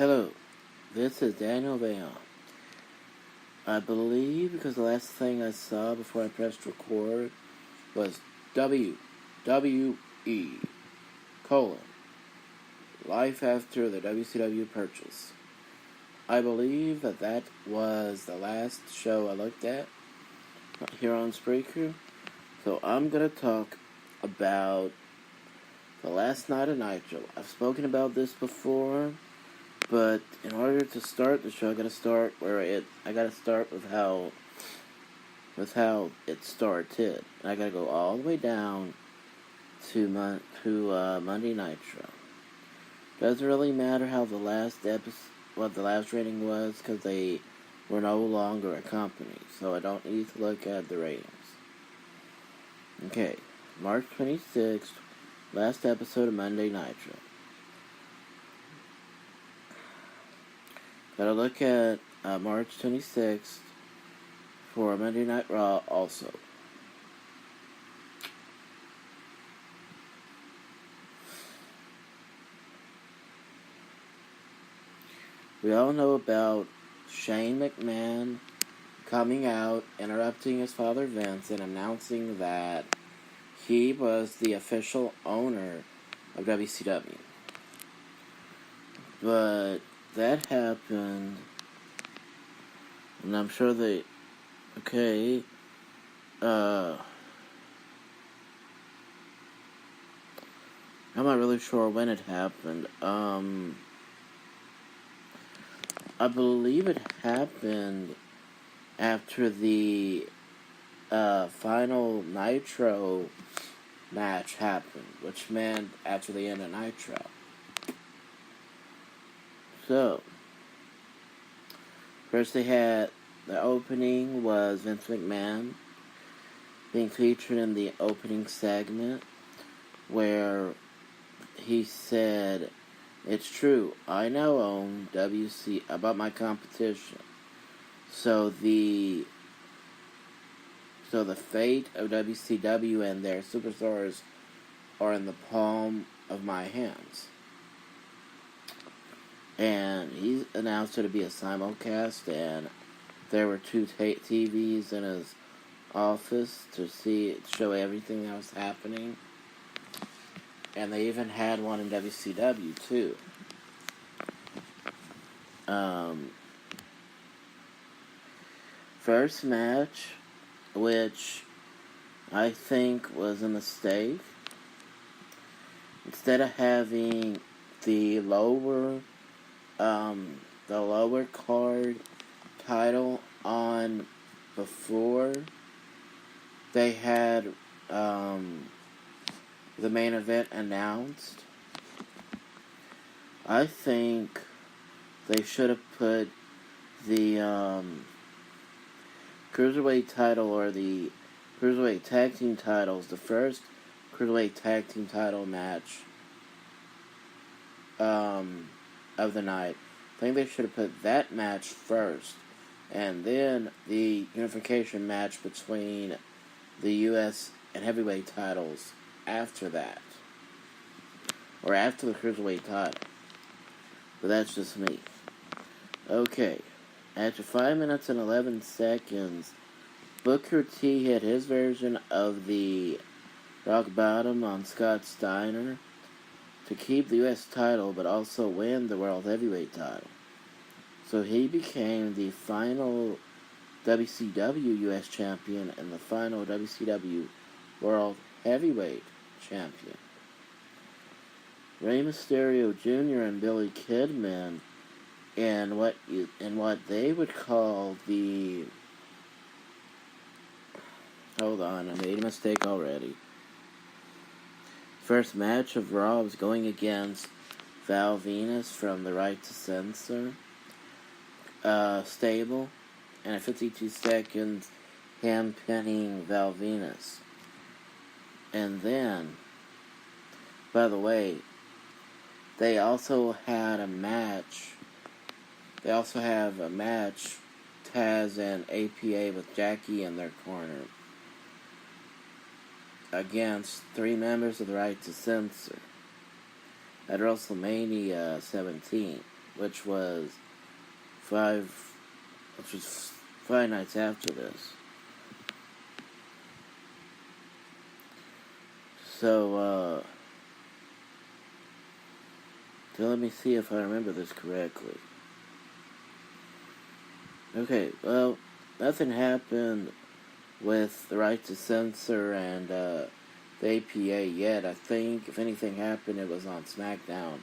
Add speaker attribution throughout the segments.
Speaker 1: Hello, this is Daniel Vayon. I believe because the last thing I saw before I pressed record was WWE, Life After the WCW Purchase. I believe that was the last show I looked at here on Spreaker. So I'm going to talk about the last night of Nitro. I've spoken about this before. But in order to start the show, I gotta start with how it started. And I gotta go all the way down to Monday Nitro. Doesn't really matter how the last what the last rating was, because they were no longer a company. So I don't need to look at the ratings. Okay, March 26th, last episode of Monday Nitro. Gotta look at March 26th for Monday Night Raw also. We all know about Shane McMahon coming out, interrupting his father Vince, and announcing that he was the official owner of WCW. But that happened, and I'm sure I'm not really sure when it happened. I believe it happened after the final Nitro match happened, which meant after the end of Nitro. So, first they had, the opening was Vince McMahon being featured in the opening segment where he said, "It's true, I now own WC about my competition. So the fate of WCW and their superstars are in the palm of my hands." And he announced it to be a simulcast, and there were two TVs in his office to show everything that was happening. And they even had one in WCW too. First match, which I think was a mistake. Instead of having the lower card title on before, they had the main event announced. I think they should have put the Cruiserweight title or the Cruiserweight Tag Team titles, the first Cruiserweight Tag Team title match of the night. I think they should have put that match first, and then the unification match between the U.S. and heavyweight titles after that, or after the Cruiserweight title. But that's just me. Okay, after 5 minutes and 11 seconds, Booker T hit his version of the Rock Bottom on Scott Steiner to keep the U.S. title, but also win the World Heavyweight title. So he became the final WCW U.S. champion and the final WCW World Heavyweight champion. Rey Mysterio Jr. and Billy Kidman in what they would call the... Hold on, I made a mistake already. First match of Raw was going against Val Venus from the Right to Censor stable, and at 52 seconds, him pinning Val Venus. And then, by the way, they also had a match. They also have a match, Taz and APA with Jackie in their corner, against 3 members of the Right to Censor at WrestleMania 17. which was five, which was 5 nights after this. So let me see if I remember this correctly. Okay, well, nothing happened with the right to censor and the APA yet. I think if anything happened, it was on SmackDown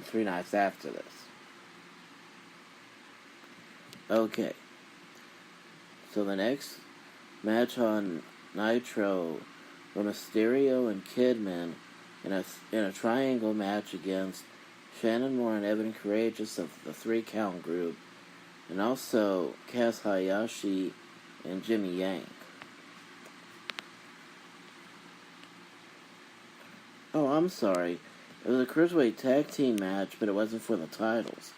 Speaker 1: 3 nights after this. Okay, so the next match on Nitro were Mysterio and Kidman in a triangle match against Shannon Moore and Evan Courageous of the 3 Count Group, and also Kaz Hayashi and Jimmy Yang. Oh, I'm sorry. It was a Cruiserweight Tag Team match, but it wasn't for the titles.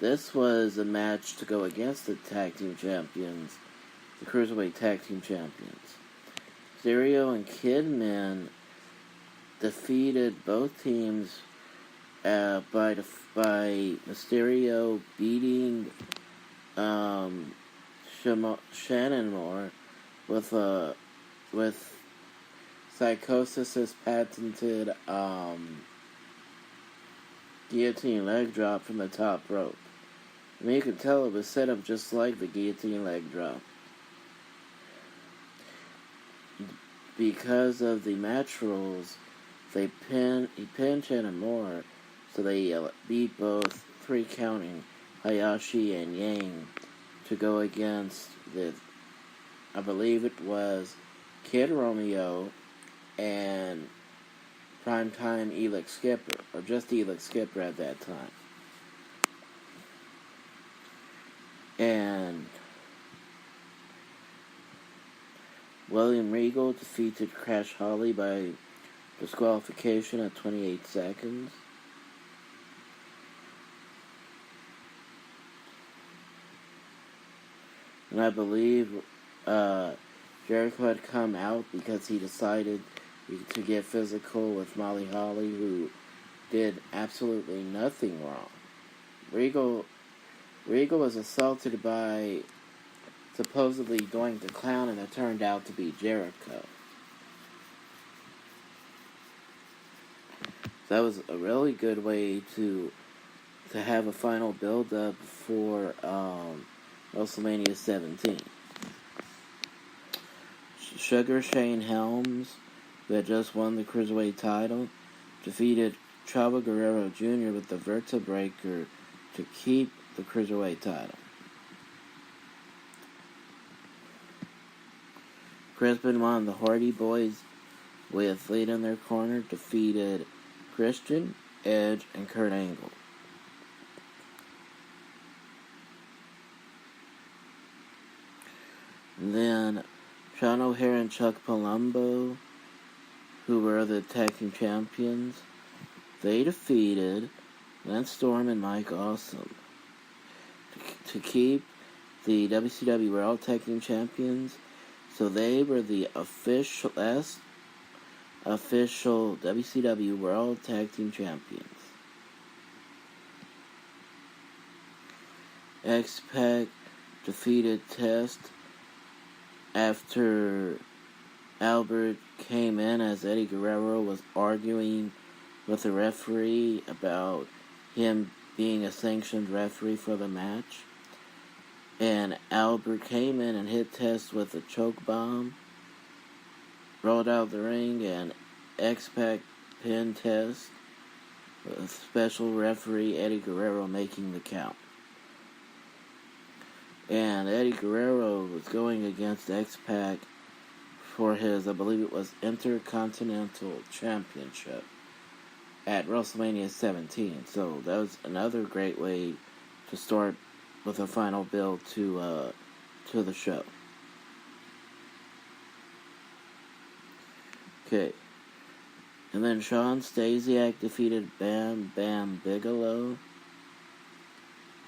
Speaker 1: This was a match to go against the Tag Team Champions, the Cruiserweight Tag Team Champions. Mysterio and Kidman defeated both teams by Mysterio beating Shannon Moore with Psychosis's patented guillotine leg drop from the top rope. I mean, you could tell it was set up just like the guillotine leg drop. Because of the match rules, he pinned Shannon Moore, so they beat both 3 counting Hayashi and Yang to go against I believe it was Kid Romeo and Primetime Elix Skipper, or just Elix Skipper at that time. And William Regal defeated Crash Holly by disqualification at 28 seconds. And I believe Jericho had come out because he decided to get physical with Molly Holly, who did absolutely nothing wrong. Regal was assaulted by supposedly going to clown, and it turned out to be Jericho. That was a really good way to have a final build-up for WrestleMania 17. Sugar Shane Helms, who had just won the Cruiserweight title, defeated Chavo Guerrero Jr. with the Vertebreaker to keep the Cruiserweight title. Chris Benoit and the Hardy Boys, with Lead in their corner, defeated Christian, Edge, and Kurt Angle. And then Sean O'Hare and Chuck Palumbo, who were the tag team champions, they defeated Lance Storm and Mike Awesome to keep the WCW World Tag Team Champions. So they were the last official WCW World Tag Team Champions. X-Pac defeated Test after Albert came in as Eddie Guerrero was arguing with the referee about him being a sanctioned referee for the match. And Albert came in and hit Test with a choke bomb, rolled out the ring, and X-Pac pinned Test, with special referee Eddie Guerrero making the count. And Eddie Guerrero was going against X-Pac for his, I believe it was, Intercontinental Championship at WrestleMania 17. So that was another great way to start with a final build to the show. Okay. And then Shawn Stasiak defeated Bam Bam Bigelow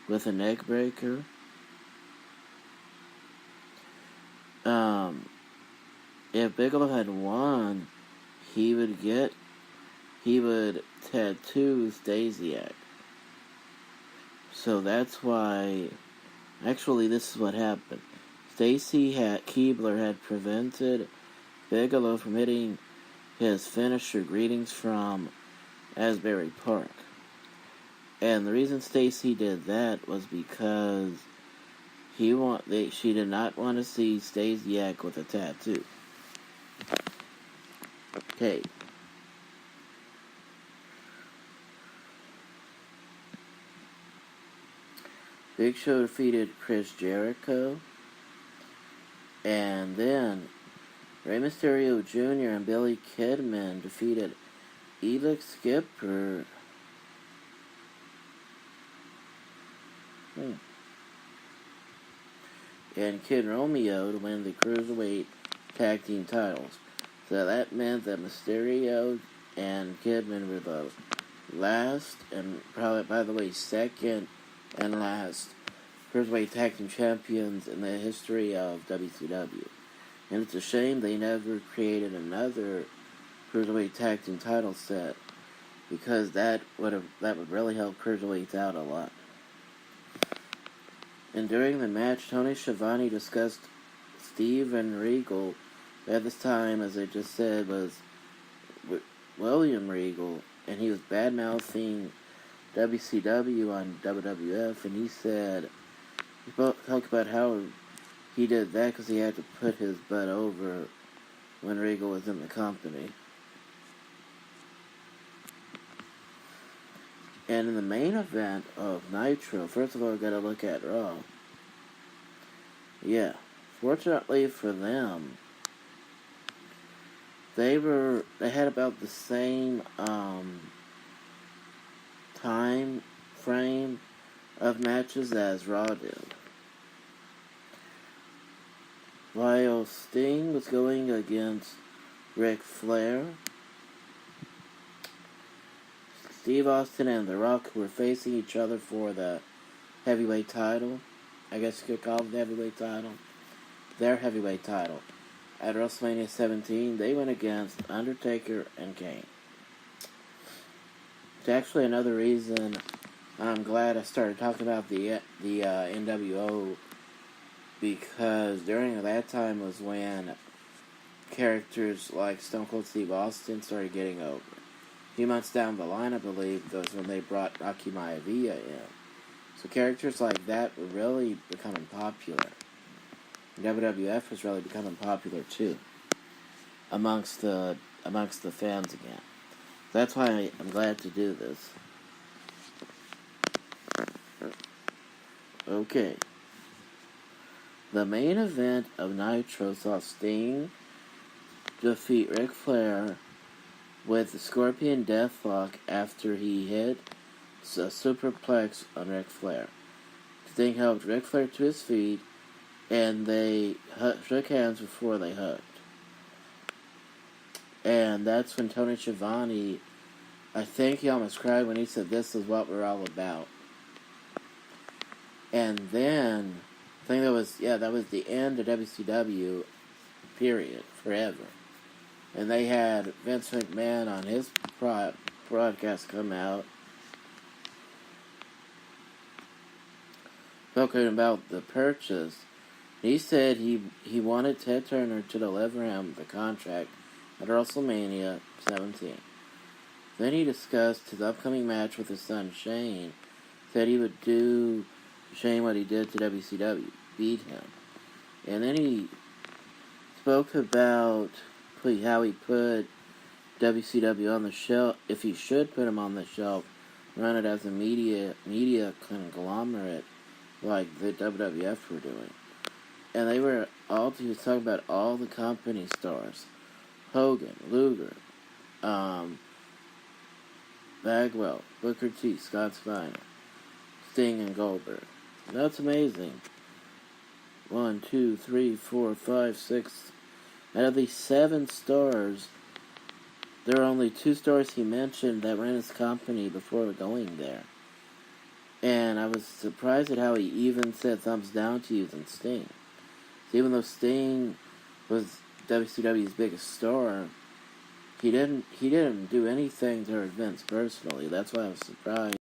Speaker 1: with a neck breaker. If Bigelow had won, he would tattoo Stasiak. So that's why, actually, this is what happened. Stacy Keibler had prevented Bigelow from hitting his finisher, Greetings from Asbury Park. And the reason Stacy did that was because she did not want to see Stasiak with a tattoo. Okay. Big Show defeated Chris Jericho. And then Rey Mysterio Jr. and Billy Kidman defeated Elix Skipper. And Kid Romeo to win the Cruiserweight Tag Team titles. So that meant that Mysterio and Kidman were the last, and probably, by the way, second and last Cruiserweight Tag Team Champions in the history of WCW. And it's a shame they never created another Cruiserweight Tag Team title set, because that would really help Cruiserweights out a lot. And during the match, Tony Schiavone discussed Steven Regal. At this time, as I just said, was William Regal, and he was bad-mouthing WCW on WWF, and he talked about how he did that because he had to put his butt over when Regal was in the company. And in the main event of Nitro, first of all, we've got to look at Raw. Yeah, fortunately for them, they had about the same time frame of matches as Raw did. While Sting was going against Ric Flair, Steve Austin and The Rock were facing each other for the heavyweight title. I guess you could call it the heavyweight title. Their heavyweight title. At WrestleMania 17, they went against Undertaker and Kane. It's actually another reason I'm glad I started talking about the NWO, because during that time was when characters like Stone Cold Steve Austin started getting over. A few months down the line, I believe, was when they brought Rocky Maivia in. So characters like that were really becoming popular. WWF was really becoming popular too, amongst the fans again. That's why I'm glad to do this. Okay. The main event of Nitro saw Sting defeat Ric Flair with the Scorpion Deathlock after he hit a superplex on Ric Flair. Sting helped Ric Flair to his feet, and they shook hands before they hugged. And that's when Tony Schiavone, I think he almost cried when he said, "This is what we're all about." And then, I think that was the end of WCW, period, forever. And they had Vince McMahon on his broadcast come out, talking about the Purchase. He said he wanted Ted Turner to deliver him the contract at WrestleMania 17. Then he discussed his upcoming match with his son Shane. Said he would do Shane what he did to WCW, beat him. And then he spoke about how he put WCW on the shelf, if he should put him on the shelf, run it as a media conglomerate like the WWF were doing. And he was talking about all the company stars. Hogan, Luger, Bagwell, Booker T, Scott Steiner, Sting, and Goldberg. That's amazing. 1, 2, 3, 4, 5, 6. Out of these 7 stars, there were only 2 stars he mentioned that were in his company before going there. And I was surprised at how he even said thumbs down to using Sting. So even though Sting was WCW's biggest star, he didn't do anything to hurt Vince personally. That's why I was surprised